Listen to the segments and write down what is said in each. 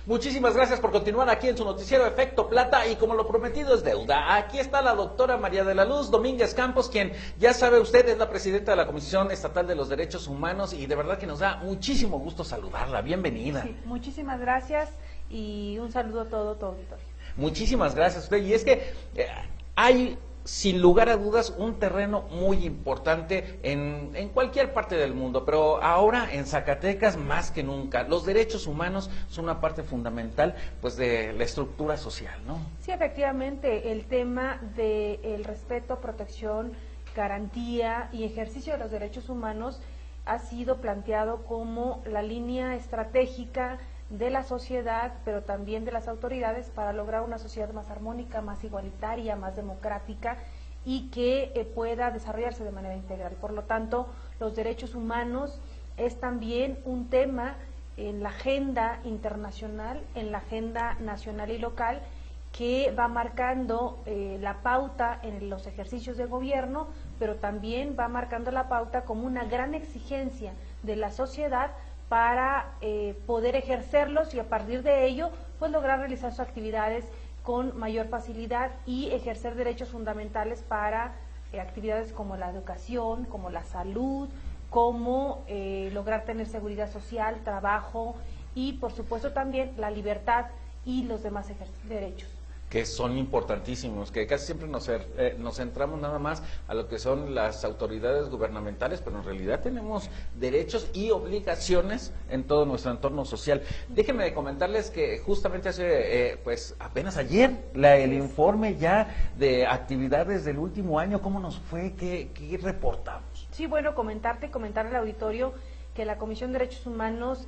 Muchísimas gracias por continuar aquí en su noticiero Efecto Plata y como lo prometido es deuda. Aquí está la doctora María de la Luz Domínguez Campos, quien ya sabe usted es la presidenta de la Comisión Estatal de los Derechos Humanos y de verdad que nos da muchísimo gusto saludarla. Bienvenida. Sí, muchísimas gracias y un saludo a todo tu auditorio. Muchísimas gracias a usted. Y es que hay sin lugar a dudas un terreno muy importante en cualquier parte del mundo, pero ahora en Zacatecas más que nunca. Los derechos humanos son una parte fundamental pues de la estructura social, ¿no? Sí, efectivamente, el tema del respeto, protección, garantía y ejercicio de los derechos humanos ha sido planteado como la línea estratégica de la sociedad, pero también de las autoridades para lograr una sociedad más armónica, más igualitaria, más democrática y que pueda desarrollarse de manera integral. Por lo tanto, los derechos humanos es también un tema en la agenda internacional, en la agenda nacional y local, que va marcando la pauta en los ejercicios de gobierno, pero también va marcando la pauta como una gran exigencia de la sociedad para poder ejercerlos y a partir de ello pues lograr realizar sus actividades con mayor facilidad y ejercer derechos fundamentales para actividades como la educación, como la salud, como lograr tener seguridad social, trabajo y por supuesto también la libertad y los demás derechos. Que son importantísimos, que casi siempre nos centramos nada más a lo que son las autoridades gubernamentales, pero en realidad tenemos derechos y obligaciones en todo nuestro entorno social. Déjenme comentarles que justamente hace, pues apenas ayer, el informe ya de actividades del último año, ¿cómo nos fue? ¿Qué reportamos? Sí, bueno, comentar al auditorio que la Comisión de Derechos Humanos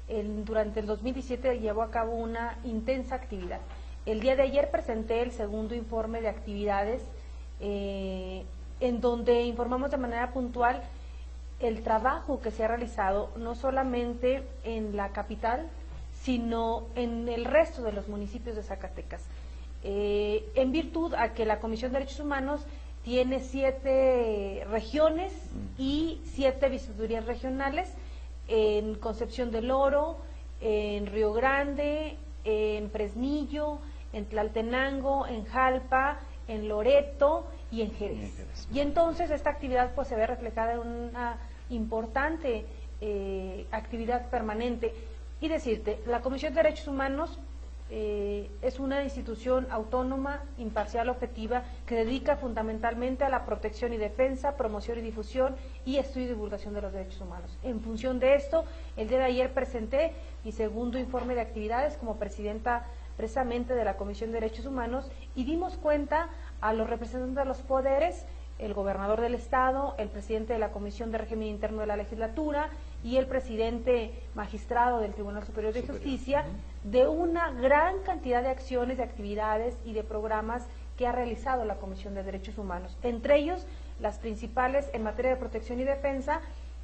durante el 2017 llevó a cabo una intensa actividad. El día de ayer presenté el segundo informe de actividades en donde informamos de manera puntual el trabajo que se ha realizado no solamente en la capital, sino en el resto de los municipios de Zacatecas. En virtud a que la Comisión de Derechos Humanos tiene 7 regiones y 7 visitadurías regionales en Concepción del Oro, en Río Grande, en Fresnillo, en Tlaltenango, en Jalpa, en Loreto y en Jerez. Y entonces esta actividad pues se ve reflejada en una importante actividad permanente. Y decirte, la Comisión de Derechos Humanos es una institución autónoma, imparcial, objetiva, que dedica fundamentalmente a la protección y defensa, promoción y difusión y estudio y divulgación de los derechos humanos. En función de esto, el día de ayer presenté mi segundo informe de actividades como presidenta precisamente de la Comisión de Derechos Humanos y dimos cuenta a los representantes de los poderes, el gobernador del estado, el presidente de la Comisión de Régimen Interno de la Legislatura y el presidente magistrado del Tribunal Superior de Justicia, de una gran cantidad de acciones, de actividades y de programas que ha realizado la Comisión de Derechos Humanos, entre ellos las principales en materia de protección y defensa,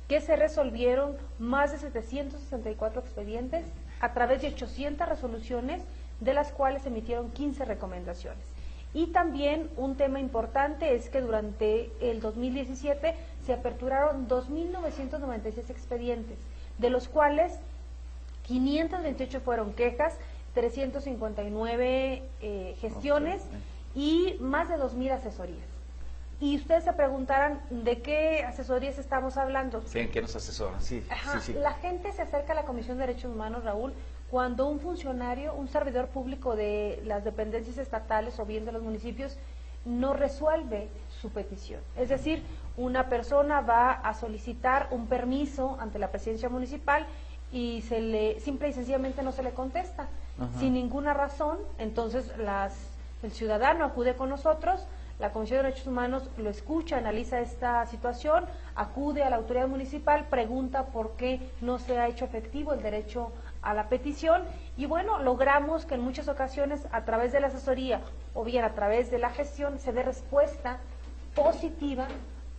que se resolvieron más de 764 expedientes a través de 800 resoluciones, de las cuales se emitieron 15 recomendaciones. Y también un tema importante es que durante el 2017 se aperturaron 2.996 expedientes, de los cuales 528 fueron quejas, 359 gestiones y más de 2.000 asesorías. Y ustedes se preguntarán, ¿de qué asesorías estamos hablando? Sí, ¿en qué nos asesoran? Sí, sí. La gente se acerca a la Comisión de Derechos Humanos, Raúl, cuando un funcionario, un servidor público de las dependencias estatales o bien de los municipios no resuelve su petición. Es decir, una persona va a solicitar un permiso ante la presidencia municipal y simple y sencillamente no se le contesta, sin ninguna razón. Entonces el ciudadano acude con nosotros, la Comisión de Derechos Humanos lo escucha, analiza esta situación, acude a la autoridad municipal, pregunta por qué no se ha hecho efectivo el derecho a la petición y bueno, logramos que en muchas ocasiones a través de la asesoría o bien a través de la gestión se dé respuesta positiva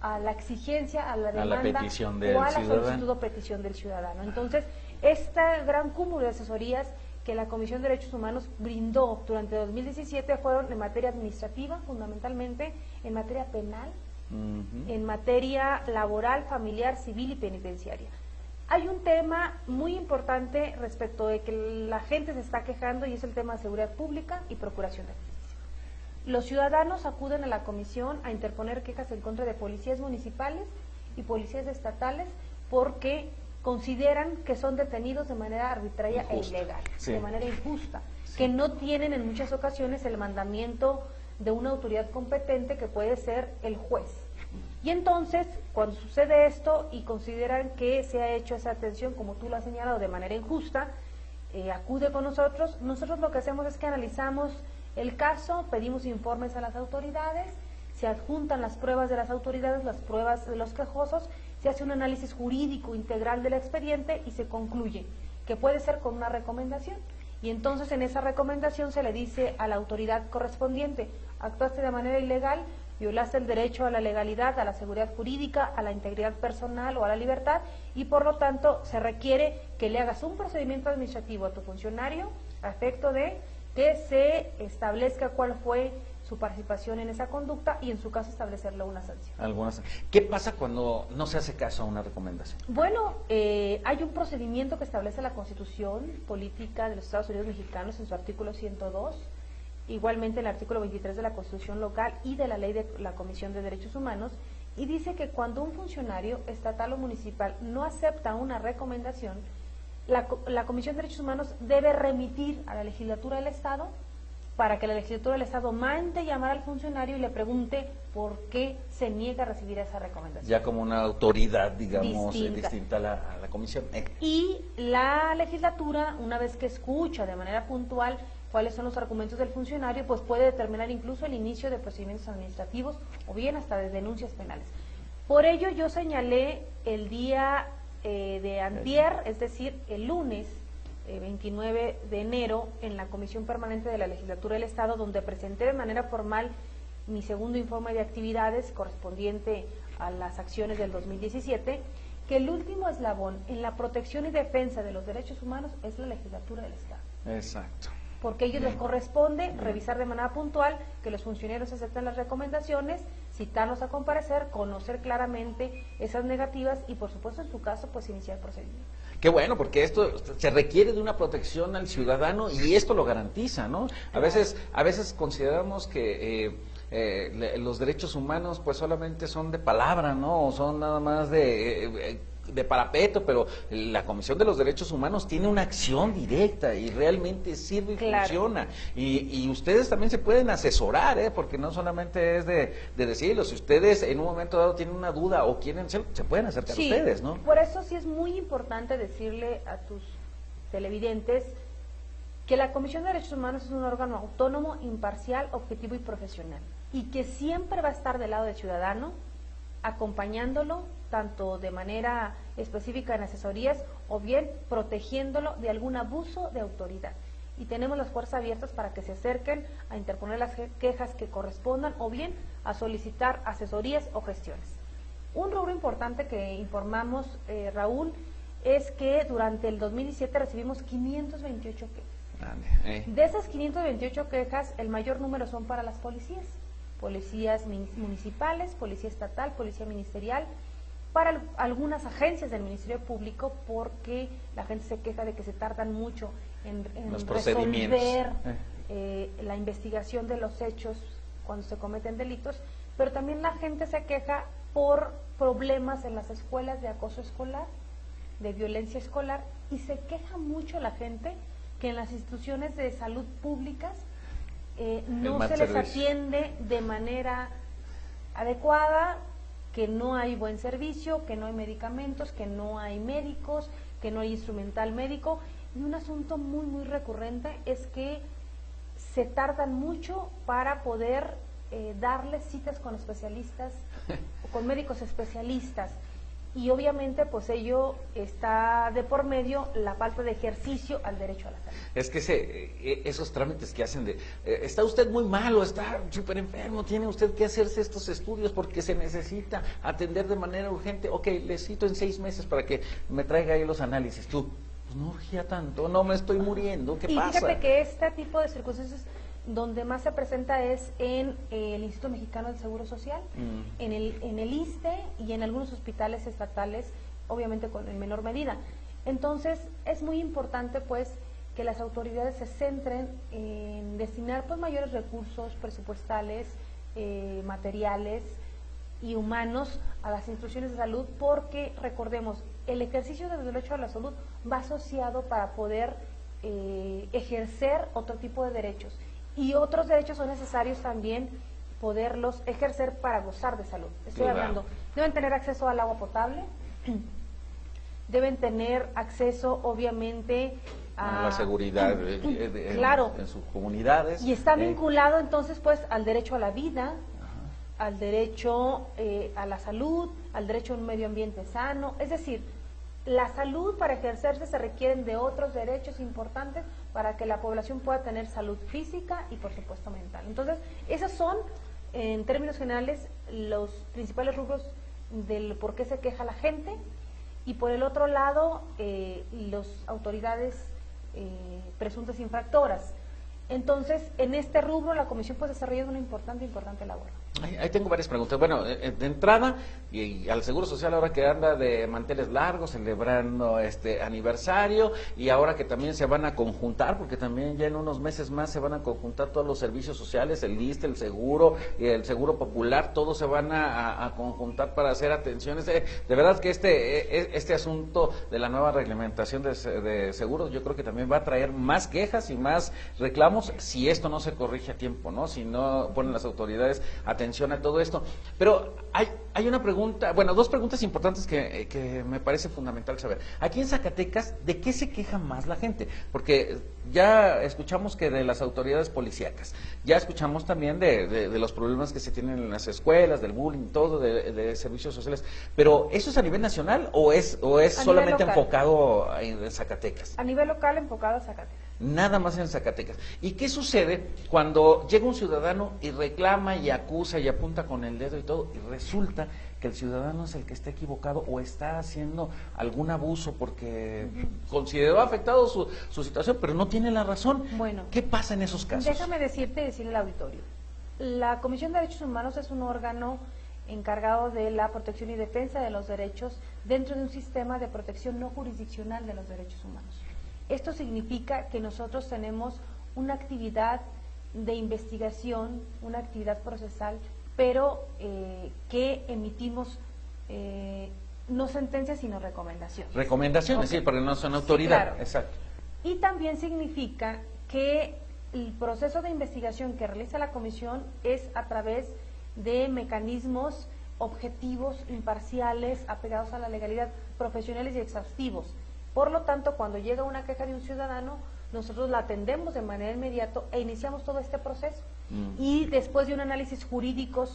a la exigencia, a la demanda, a la petición del o a la ciudadano. solicitud o petición del ciudadano. Entonces, este gran cúmulo de asesorías que la Comisión de Derechos Humanos brindó durante 2017 fueron en materia administrativa, fundamentalmente, en materia penal, en materia laboral, familiar, civil y penitenciaria. Hay un tema muy importante respecto de que la gente se está quejando y es el tema de seguridad pública y procuración de justicia. Los ciudadanos acuden a la comisión a interponer quejas en contra de policías municipales y policías estatales porque consideran que son detenidos de manera arbitraria e ilegal, de manera injusta, que no tienen en muchas ocasiones el mandamiento de una autoridad competente que puede ser el juez. Y entonces, cuando sucede esto y consideran que se ha hecho esa atención, como tú lo has señalado, de manera injusta, acude con nosotros. Nosotros lo que hacemos es que analizamos el caso, pedimos informes a las autoridades, se adjuntan las pruebas de las autoridades, las pruebas de los quejosos, se hace un análisis jurídico integral del expediente y se concluye que puede ser con una recomendación. Y entonces en esa recomendación se le dice a la autoridad correspondiente: actuaste de manera ilegal, violaste el derecho a la legalidad, a la seguridad jurídica, a la integridad personal o a la libertad, y por lo tanto se requiere que le hagas un procedimiento administrativo a tu funcionario a efecto de que se establezca cuál fue su participación en esa conducta y en su caso establecerle una sanción. ¿Qué pasa cuando no se hace caso a una recomendación? Bueno, hay un procedimiento que establece la Constitución Política de los Estados Unidos Mexicanos en su artículo 102, igualmente el artículo 23 de la Constitución local y de la Ley de la Comisión de Derechos Humanos, y dice que cuando un funcionario estatal o municipal no acepta una recomendación, la Comisión de Derechos Humanos debe remitir a la legislatura del Estado para que la legislatura del Estado mande llamar al funcionario y le pregunte por qué se niega a recibir esa recomendación. Ya como una autoridad, digamos, distinta a la comisión. Y la legislatura, una vez que escucha de manera puntual cuáles son los argumentos del funcionario, pues puede determinar incluso el inicio de procedimientos administrativos o bien hasta de denuncias penales. Por ello yo señalé el día de antier, es decir, el lunes 29 de enero, en la Comisión Permanente de la Legislatura del Estado, donde presenté de manera formal mi segundo informe de actividades correspondiente a las acciones del 2017, que el último eslabón en la protección y defensa de los derechos humanos es la legislatura del Estado. Exacto. Porque a ellos les corresponde revisar de manera puntual que los funcionarios acepten las recomendaciones, citarlos a comparecer, conocer claramente esas negativas y, por supuesto, en su caso, pues iniciar procedimiento. Qué bueno, porque esto se requiere de una protección al ciudadano y esto lo garantiza, ¿no? A veces consideramos que los derechos humanos pues solamente son de palabra, ¿no? O son nada más de parapeto, pero la Comisión de los Derechos Humanos tiene una acción directa y realmente sirve y funciona. Y ustedes también se pueden asesorar, porque no solamente es de decirlo. Si ustedes en un momento dado tienen una duda o quieren ser, se pueden acercar a ustedes, ¿no? Por eso sí es muy importante decirle a tus televidentes que la Comisión de Derechos Humanos es un órgano autónomo, imparcial, objetivo y profesional, y que siempre va a estar del lado del ciudadano, acompañándolo tanto de manera específica en asesorías o bien protegiéndolo de algún abuso de autoridad. Y tenemos las puertas abiertas para que se acerquen a interponer las quejas que correspondan o bien a solicitar asesorías o gestiones. Un rubro importante que informamos, Raúl, es que durante el 2017 recibimos 528 quejas. De esas 528 quejas, el mayor número son para las policías municipales, policía estatal, policía ministerial, para algunas agencias del Ministerio Público, porque la gente se queja de que se tardan mucho en resolver la investigación de los hechos cuando se cometen delitos, pero también la gente se queja por problemas en las escuelas de acoso escolar, de violencia escolar, y se queja mucho la gente que en las instituciones de salud públicas no se les atiende de manera adecuada, que no hay buen servicio, que no hay medicamentos, que no hay médicos, que no hay instrumental médico. Y un asunto muy, muy recurrente es que se tardan mucho para poder darles citas con especialistas o con médicos especialistas. Y obviamente pues ello está de por medio la falta de ejercicio al derecho a la salud. Es que esos trámites que hacen de, está usted muy malo, está súper enfermo, tiene usted que hacerse estos estudios porque se necesita atender de manera urgente. Ok, le cito en 6 meses para que me traiga ahí los análisis. Tú, pues no urgía tanto, no me estoy muriendo, ¿qué pasa? Y fíjate que este tipo de circunstancias donde más se presenta es en el Instituto Mexicano del Seguro Social, en el ISSSTE y en algunos hospitales estatales obviamente en menor medida. Entonces, es muy importante pues que las autoridades se centren en destinar pues mayores recursos presupuestales, materiales y humanos a las instituciones de salud, porque recordemos, el ejercicio del derecho a la salud va asociado para poder ejercer otro tipo de derechos, y otros derechos son necesarios también poderlos ejercer para gozar de salud. Estoy hablando, deben tener acceso al agua potable, deben tener acceso obviamente a la seguridad claro, en sus comunidades. Y está vinculado entonces pues al derecho a la vida, al derecho a la salud, al derecho a un medio ambiente sano. Es decir, la salud para ejercerse se requieren de otros derechos importantes para que la población pueda tener salud física y por supuesto mental. Entonces, esos son, en términos generales, los principales rubros del por qué se queja la gente. Y por el otro lado, las autoridades presuntas infractoras. Entonces, en este rubro la comisión pues desarrolla una importante labor. Ahí tengo varias preguntas. Bueno, de entrada, y al Seguro Social ahora que anda de manteles largos, celebrando este aniversario, y ahora que también se van a conjuntar, porque también ya en unos meses más se van a conjuntar todos los servicios sociales, el ISSSTE, el Seguro, el Seguro Popular, todos se van a conjuntar para hacer atenciones. De verdad que este asunto de la nueva reglamentación de seguros, yo creo que también va a traer más quejas y más reclamos si esto no se corrige a tiempo, ¿no? Si no ponen las autoridades atención a todo esto. Pero hay una pregunta, bueno, dos preguntas importantes que me parece fundamental saber. Aquí en Zacatecas, ¿de qué se queja más la gente? Porque ya escuchamos que de las autoridades policíacas, ya escuchamos también de los problemas que se tienen en las escuelas, del bullying, todo, de servicios sociales. Pero, ¿eso es a nivel nacional o es solamente enfocado en Zacatecas? A nivel local, enfocado a Zacatecas. Nada más en Zacatecas. ¿Y qué sucede cuando llega un ciudadano y reclama y acusa y apunta con el dedo y todo, y resulta que el ciudadano es el que está equivocado o está haciendo algún abuso porque consideró afectado su situación, pero no tiene la razón? Bueno, ¿qué pasa en esos casos? Déjame decirle al auditorio, la Comisión de Derechos Humanos es un órgano encargado de la protección y defensa de los derechos dentro de un sistema de protección no jurisdiccional de los derechos humanos. Esto significa que nosotros tenemos una actividad de investigación, una actividad procesal, pero que emitimos no sentencias sino recomendaciones. Recomendaciones, okay. Sí, porque no son autoridad. Sí, claro. Exacto. Y también significa que el proceso de investigación que realiza la comisión es a través de mecanismos objetivos, imparciales, apegados a la legalidad, profesionales y exhaustivos. Por lo tanto, cuando llega una queja de un ciudadano, nosotros la atendemos de manera inmediata e iniciamos todo este proceso. Y después de un análisis jurídico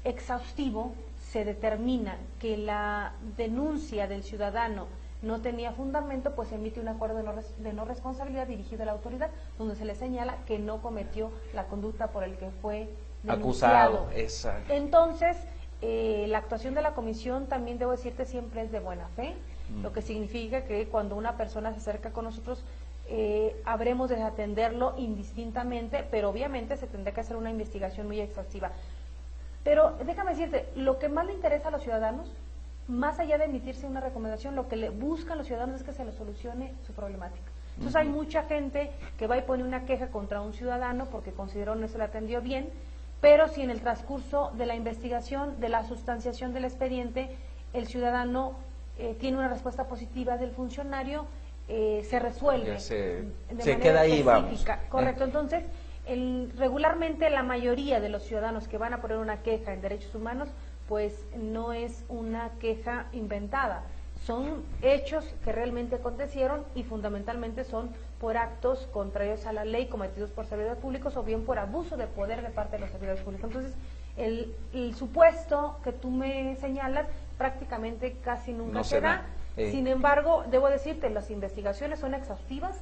exhaustivo, se determina que la denuncia del ciudadano no tenía fundamento, pues se emite un acuerdo de no responsabilidad dirigido a la autoridad, donde se le señala que no cometió la conducta por el que fue denunciado. Acusado, exacto. Entonces, la actuación de la comisión, también debo decirte, siempre es de buena fe, lo que significa que cuando una persona se acerca con nosotros, habremos de atenderlo indistintamente, pero obviamente se tendrá que hacer una investigación muy exhaustiva. Pero déjame decirte, lo que más le interesa a los ciudadanos, más allá de emitirse una recomendación, lo que le buscan los ciudadanos es que se le solucione su problemática. Entonces hay mucha gente que va y pone una queja contra un ciudadano porque consideró no se le atendió bien, pero si en el transcurso de la investigación, de la sustanciación del expediente, el ciudadano tiene una respuesta positiva del funcionario, se resuelve se queda ahí, vamos. Correcto. Entonces, regularmente la mayoría de los ciudadanos que van a poner una queja en derechos humanos, pues no es una queja inventada, son hechos que realmente acontecieron y fundamentalmente son por actos contrarios a la ley cometidos por servidores públicos o bien por abuso de poder de parte de los servidores públicos. Entonces, el supuesto que tú me señalas prácticamente casi nunca se da. Sin embargo, debo decirte, las investigaciones son exhaustivas,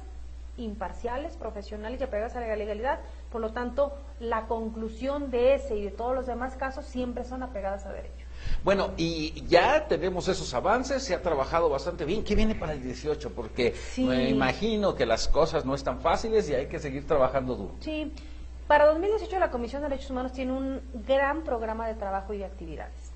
imparciales, profesionales y apegadas a la legalidad, por lo tanto, la conclusión de ese y de todos los demás casos siempre son apegadas a derecho. Bueno, y ya tenemos esos avances, se ha trabajado bastante bien. ¿Qué viene para el 18? Porque sí, me imagino que las cosas no están fáciles y hay que seguir trabajando duro. Sí, para 2018 la Comisión de Derechos Humanos tiene un gran programa de trabajo y de actividades.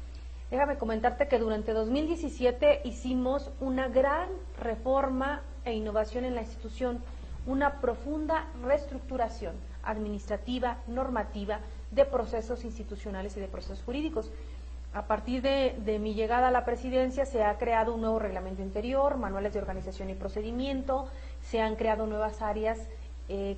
Déjame comentarte que durante 2017 hicimos una gran reforma e innovación en la institución, una profunda reestructuración administrativa, normativa, de procesos institucionales y de procesos jurídicos. A partir de mi llegada a la presidencia se ha creado un nuevo reglamento interior, manuales de organización y procedimiento, se han creado nuevas áreas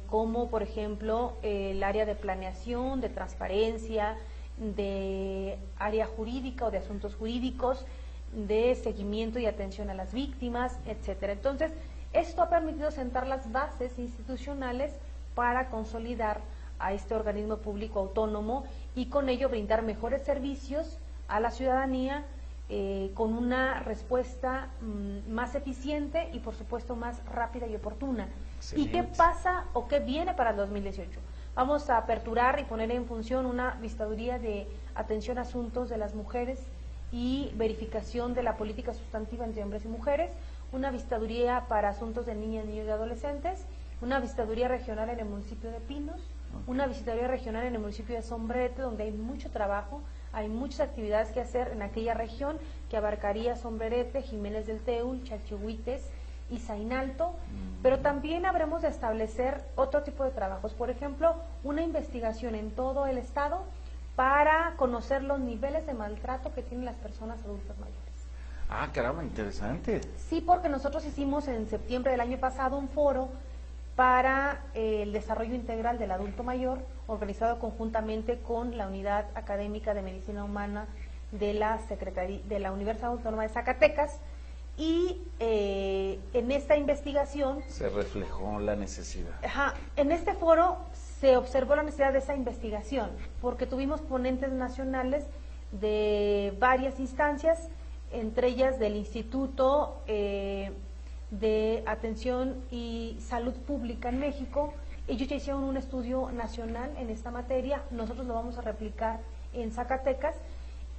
como por ejemplo el área de planeación, de transparencia, de área jurídica o de asuntos jurídicos, de seguimiento y atención a las víctimas, etcétera. Entonces, esto ha permitido sentar las bases institucionales para consolidar a este organismo público autónomo y con ello brindar mejores servicios a la ciudadanía con una respuesta más eficiente y por supuesto más rápida y oportuna. Excelente. ¿Y qué pasa o qué viene para el 2018? Vamos a aperturar y poner en función una vistaduría de atención a asuntos de las mujeres y verificación de la política sustantiva entre hombres y mujeres, una vistaduría para asuntos de niñas, niños y adolescentes, una vistaduría regional en el municipio de Pinos, una vistaduría regional en el municipio de Sombrerete, donde hay mucho trabajo, hay muchas actividades que hacer en aquella región que abarcaría Sombrerete, Jiménez del Teul, Chalchihuites y Zainalto, pero también habremos de establecer otro tipo de trabajos, por ejemplo, una investigación en todo el estado para conocer los niveles de maltrato que tienen las personas adultas mayores. Ah, caramba, interesante. Sí, porque nosotros hicimos en septiembre del año pasado un foro para el desarrollo integral del adulto mayor, organizado conjuntamente con la Unidad Académica de Medicina Humana de la Universidad Autónoma de Zacatecas, y en esta investigación se reflejó la necesidad. En este foro se observó la necesidad de esa investigación, porque tuvimos ponentes nacionales de varias instancias, entre ellas del Instituto de Atención y Salud Pública en México. Ellos ya hicieron un estudio nacional en esta materia, nosotros lo vamos a replicar en Zacatecas,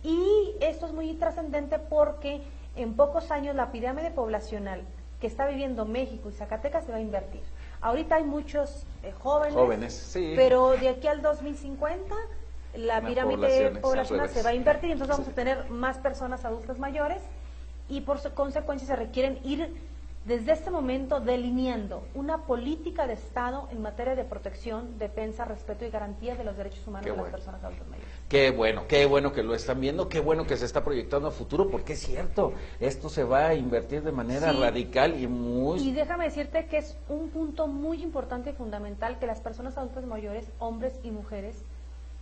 y esto es muy trascendente porque en pocos años la pirámide poblacional que está viviendo México y Zacatecas se va a invertir. Ahorita hay muchos jóvenes, sí, pero de aquí al 2050 la pirámide poblacional se va a invertir, entonces vamos a tener más personas adultas mayores y por consecuencia se requieren ir desde este momento delineando una política de Estado en materia de protección, defensa, respeto y garantía de los derechos humanos de las personas adultas mayores. Qué bueno que lo están viendo, qué bueno que se está proyectando a futuro, porque es cierto, esto se va a invertir de manera radical y muy... Y déjame decirte que es un punto muy importante y fundamental que las personas adultas mayores, hombres y mujeres,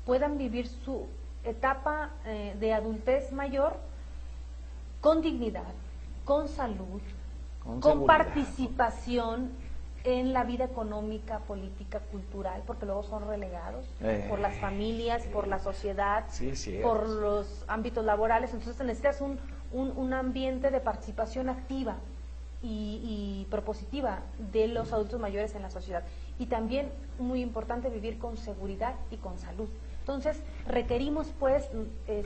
puedan vivir su etapa de adultez mayor con dignidad, con salud, con participación en la vida económica, política, cultural, porque luego son relegados por las familias, por la sociedad, por los ámbitos laborales. Entonces necesitas un ambiente de participación activa y propositiva de los adultos mayores en la sociedad. Y también, muy importante, vivir con seguridad y con salud. Entonces requerimos pues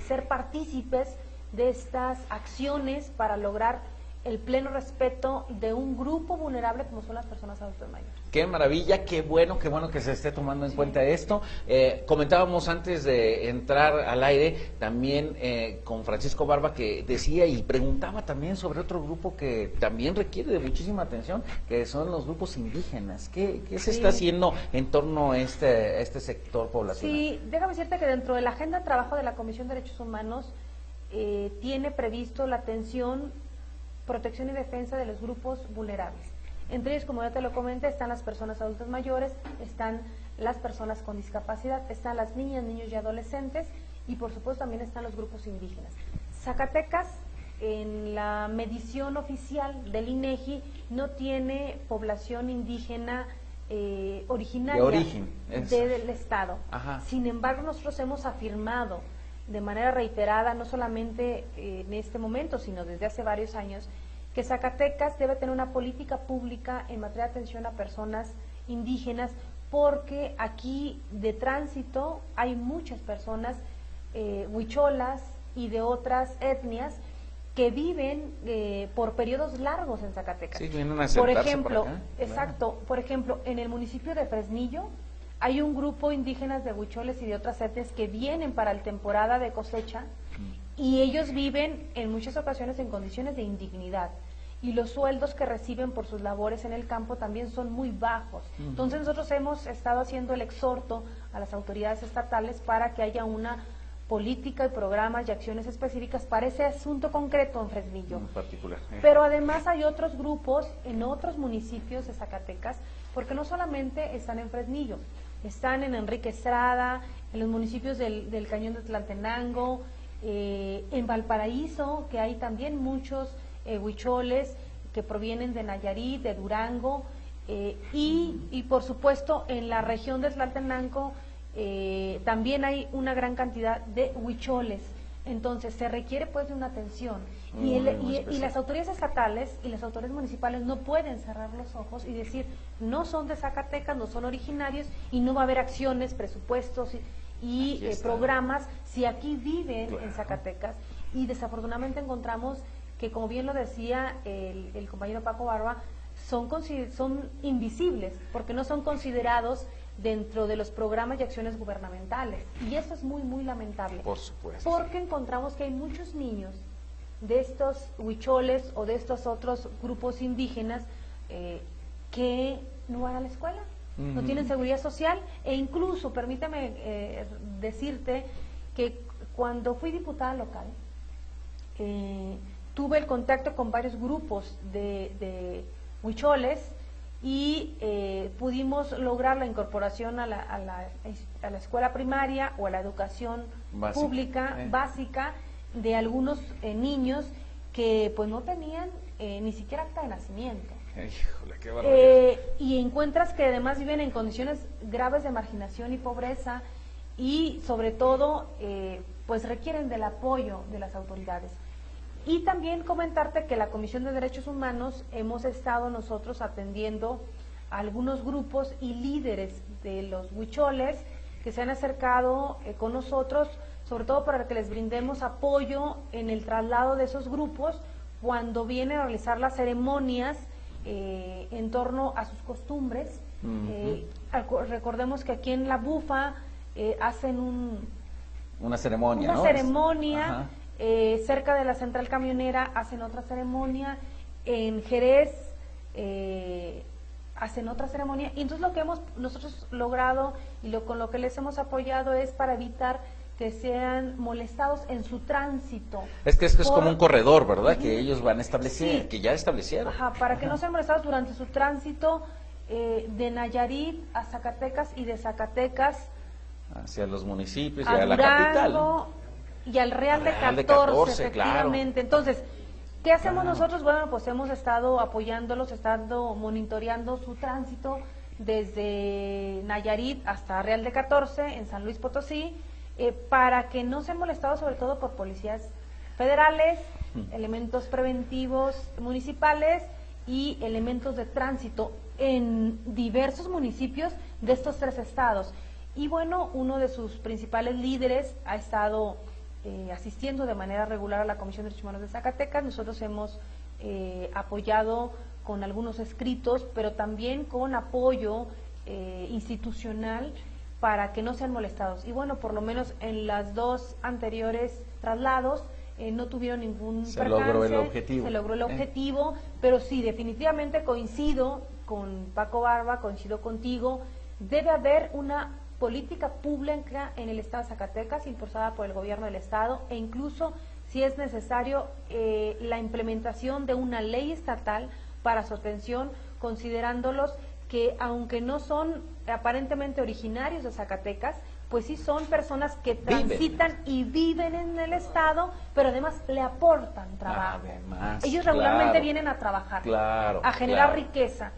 ser partícipes de estas acciones para lograr el pleno respeto de un grupo vulnerable como son las personas adultas mayores. Qué maravilla, qué bueno que se esté tomando en cuenta esto. Comentábamos antes de entrar al aire también con Francisco Barba, que decía y preguntaba también sobre otro grupo que también requiere de muchísima atención, que son los grupos indígenas. ¿Qué se está haciendo en torno a este sector poblacional? Sí, déjame decirte que dentro de la agenda de trabajo de la Comisión de Derechos Humanos tiene previsto la atención, protección y defensa de los grupos vulnerables. Entre ellos, como ya te lo comenté, están las personas adultas mayores, están las personas con discapacidad, están las niñas, niños y adolescentes, y por supuesto también están los grupos indígenas. Zacatecas, en la medición oficial del INEGI, no tiene población indígena originaria del Estado. Sin embargo, nosotros hemos afirmado de manera reiterada, no solamente en este momento, sino desde hace varios años, que Zacatecas debe tener una política pública en materia de atención a personas indígenas, porque aquí de tránsito hay muchas personas huicholas y de otras etnias que viven por periodos largos en Zacatecas. Sí, vienen a asentarse por ejemplo, por acá. Exacto, por ejemplo, en el municipio de Fresnillo hay un grupo indígenas de huicholes y de otras etnias que vienen para la temporada de cosecha y ellos viven en muchas ocasiones en condiciones de indignidad. Y los sueldos que reciben por sus labores en el campo también son muy bajos. Entonces nosotros hemos estado haciendo el exhorto a las autoridades estatales para que haya una política y programas y acciones específicas para ese asunto concreto en Fresnillo. En particular. Pero además hay otros grupos en otros municipios de Zacatecas, porque no solamente están en Fresnillo, están en Enrique Estrada, en los municipios del Cañón de Tlaltenango, en Valparaíso, que hay también muchos huicholes que provienen de Nayarit, de Durango, y por supuesto en la región de Tlaltenango también hay una gran cantidad de huicholes. Entonces se requiere pues de una atención y las autoridades estatales y las autoridades municipales no pueden cerrar los ojos y decir no son de Zacatecas, no son originarios y no va a haber acciones, presupuestos y programas si aquí viven en Zacatecas. Y desafortunadamente encontramos que, como bien lo decía el compañero Paco Barba, son invisibles porque no son considerados dentro de los programas y acciones gubernamentales, y eso es muy, muy lamentable. Por supuesto. Porque encontramos que hay muchos niños de estos huicholes o de estos otros grupos indígenas que no van a la escuela, no tienen seguridad social, e incluso, permítame decirte que cuando fui diputada local, tuve el contacto con varios grupos de huicholes y pudimos lograr la incorporación a la escuela primaria o a la educación pública básica de algunos niños que pues no tenían ni siquiera acta de nacimiento. Híjole, qué barbaridad. Y encuentras que además viven en condiciones graves de marginación y pobreza y sobre todo pues requieren del apoyo de las autoridades. Y también comentarte que la Comisión de Derechos Humanos hemos estado nosotros atendiendo a algunos grupos y líderes de los huicholes que se han acercado con nosotros, sobre todo para que les brindemos apoyo en el traslado de esos grupos cuando vienen a realizar las ceremonias en torno a sus costumbres. Recordemos que aquí en La Bufa hacen una ceremonia, ¿no? Ceremonia. Cerca de la central camionera hacen otra ceremonia, en Jerez hacen otra ceremonia, y entonces lo que hemos nosotros logrado y con lo que les hemos apoyado es para evitar que sean molestados en su tránsito. Es que es como un corredor, ¿verdad? Que ellos van a establecer, que ya establecieron. Ajá, para que no sean molestados durante su tránsito de Nayarit a Zacatecas y de Zacatecas hacia los municipios y a la Durango, capital, ¿no? Y al Real de 14, efectivamente. Claro. Entonces, ¿qué hacemos nosotros? Bueno, pues hemos estado apoyándolos, estado monitoreando su tránsito desde Nayarit hasta Real de 14 en San Luis Potosí, para que no sean molestados sobre todo por policías federales, elementos preventivos municipales y elementos de tránsito en diversos municipios de estos 3 estados. Y bueno, uno de sus principales líderes ha estado asistiendo de manera regular a la Comisión de Derechos Humanos de Zacatecas. Nosotros hemos apoyado con algunos escritos, pero también con apoyo institucional para que no sean molestados. Y bueno, por lo menos en las 2 anteriores traslados no tuvieron ningún percance. Se logró el objetivo. Se logró el objetivo, pero sí, definitivamente coincido con Paco Barba, coincido contigo, debe haber una política pública en el Estado de Zacatecas impulsada por el gobierno del Estado, e incluso, si es necesario, la implementación de una ley estatal para su atención, considerándolos que, aunque no son aparentemente originarios de Zacatecas, pues sí son personas que transitan y viven en el Estado, pero además le aportan trabajo. Además, ellos regularmente vienen a trabajar, a generar riqueza,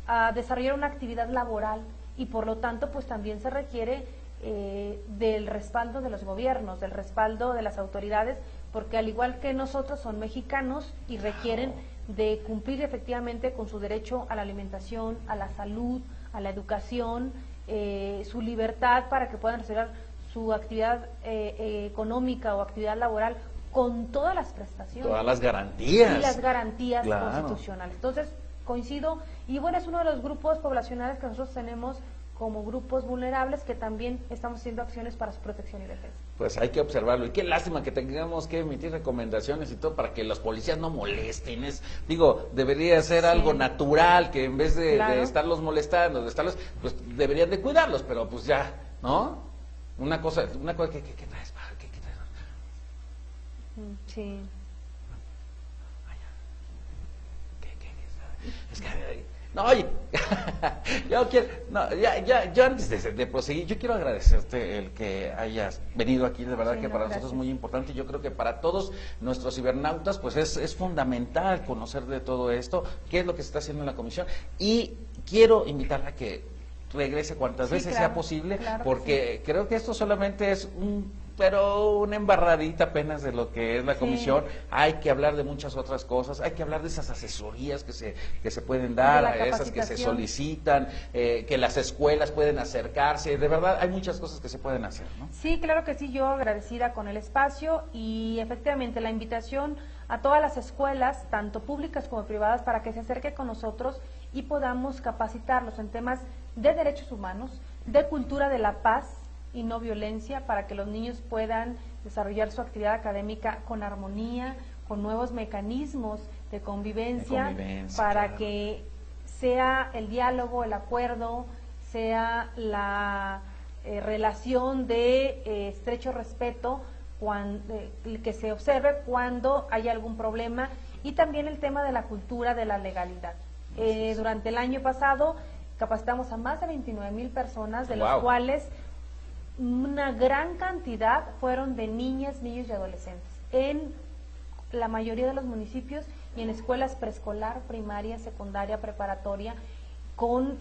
a desarrollar una actividad laboral, y por lo tanto pues también se requiere del respaldo de los gobiernos, del respaldo de las autoridades, porque al igual que nosotros son mexicanos y requieren de cumplir efectivamente con su derecho a la alimentación, a la salud, a la educación, su libertad para que puedan desarrollar su actividad económica o actividad laboral con todas las prestaciones. Todas las garantías. Y las garantías constitucionales. Entonces, coincido, y bueno, es uno de los grupos poblacionales que nosotros tenemos como grupos vulnerables que también estamos haciendo acciones para su protección y defensa. Pues hay que observarlo, y qué lástima que tengamos que emitir recomendaciones y todo para que los policías no molesten. Digo, debería ser algo natural, que en vez de estarlos molestando, pues deberían de cuidarlos, pero pues ya, ¿no? Una cosa, ¿qué traes? ¿Qué traes? Sí. Es que, no, oye, yo antes de proseguir, yo quiero agradecerte el que hayas venido aquí, de verdad que para nosotros es muy importante. Yo creo que para todos nuestros cibernautas, pues es fundamental conocer de todo esto, qué es lo que se está haciendo en la comisión, y quiero invitarla a que regrese cuantas veces sea posible, porque creo que esto solamente es una embarradita apenas de lo que es la comisión. Hay que hablar de muchas otras cosas, hay que hablar de esas asesorías que se pueden dar, a esas que se solicitan, que las escuelas pueden acercarse, de verdad hay muchas cosas que se pueden hacer, ¿no? Sí, claro que sí, yo agradecida con el espacio, y efectivamente la invitación a todas las escuelas, tanto públicas como privadas, para que se acerque con nosotros y podamos capacitarlos en temas de derechos humanos, de cultura de la paz y no violencia, para que los niños puedan desarrollar su actividad académica con armonía, con nuevos mecanismos de convivencia, para que sea el diálogo, el acuerdo, sea la relación de estrecho respeto que se observe cuando hay algún problema, y también el tema de la cultura de la legalidad. Durante el año pasado capacitamos a más de 29,000 personas, de los cuales una gran cantidad fueron de niñas, niños y adolescentes, en la mayoría de los municipios y en escuelas preescolar, primaria, secundaria, preparatoria, con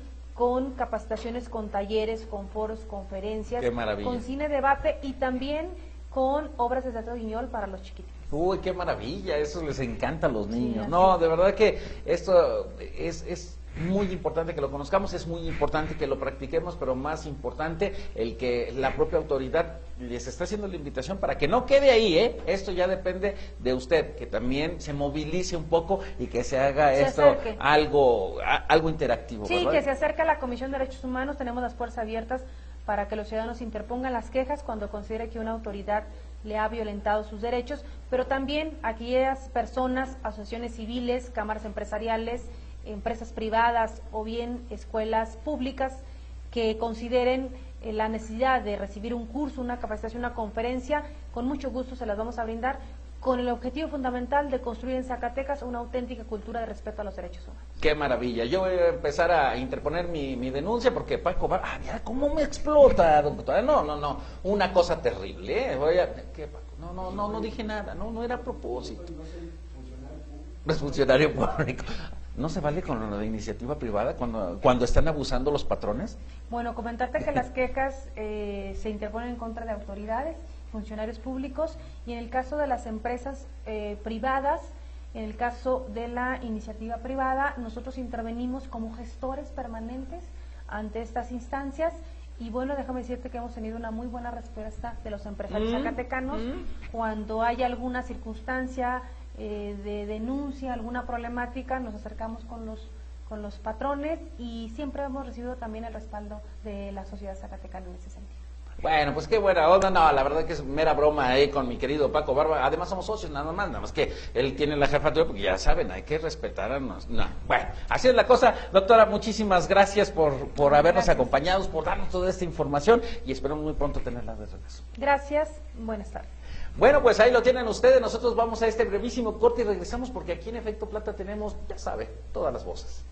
capacitaciones, con talleres, con foros, conferencias, con cine debate y también con obras de teatro guiñol para los chiquititos. Uy, qué maravilla, eso les encanta a los niños. No, de verdad que esto es muy importante que lo conozcamos, es muy importante que lo practiquemos, pero más importante el que la propia autoridad les está haciendo la invitación para que no quede ahí, ¿eh? Esto ya depende de usted, que también se movilice un poco y que se haga algo interactivo. Sí, ¿verdad? Que se acerque a la Comisión de Derechos Humanos, tenemos las puertas abiertas para que los ciudadanos interpongan las quejas cuando considere que una autoridad le ha violentado sus derechos, pero también aquellas personas, asociaciones civiles, cámaras empresariales, empresas privadas o bien escuelas públicas que consideren la necesidad de recibir un curso, una capacitación, una conferencia, con mucho gusto se las vamos a brindar, con el objetivo fundamental de construir en Zacatecas una auténtica cultura de respeto a los derechos humanos. ¡Qué maravilla! Yo voy a empezar a interponer mi denuncia porque Paco mira cómo me explota, doctora. No, una cosa terrible, ¿eh? ¿Qué, Paco? No dije nada, no era a propósito. Es funcionario público. ¿No se vale con la iniciativa privada cuando están abusando los patrones? Bueno, comentarte que las quejas se interponen en contra de autoridades, funcionarios públicos, y en el caso de las empresas privadas, en el caso de la iniciativa privada, nosotros intervenimos como gestores permanentes ante estas instancias. Y bueno, déjame decirte que hemos tenido una muy buena respuesta de los empresarios zacatecanos cuando hay alguna circunstancia de denuncia, alguna problemática, nos acercamos con los patrones, y siempre hemos recibido también el respaldo de la sociedad zacatecana en ese sentido. Bueno, pues qué buena onda. No, la verdad que es mera broma ahí con mi querido Paco Barba. Además somos socios, nada más que él tiene la jefatura, porque ya saben, hay que respetar a nos. No, bueno, así es la cosa. Doctora, muchísimas gracias por habernos acompañado, por darnos toda esta información, y esperamos muy pronto tenerla de regreso. Gracias, buenas tardes. Bueno, pues ahí lo tienen ustedes. Nosotros vamos a este brevísimo corte y regresamos, porque aquí en Efecto Plata tenemos, ya sabe, todas las voces.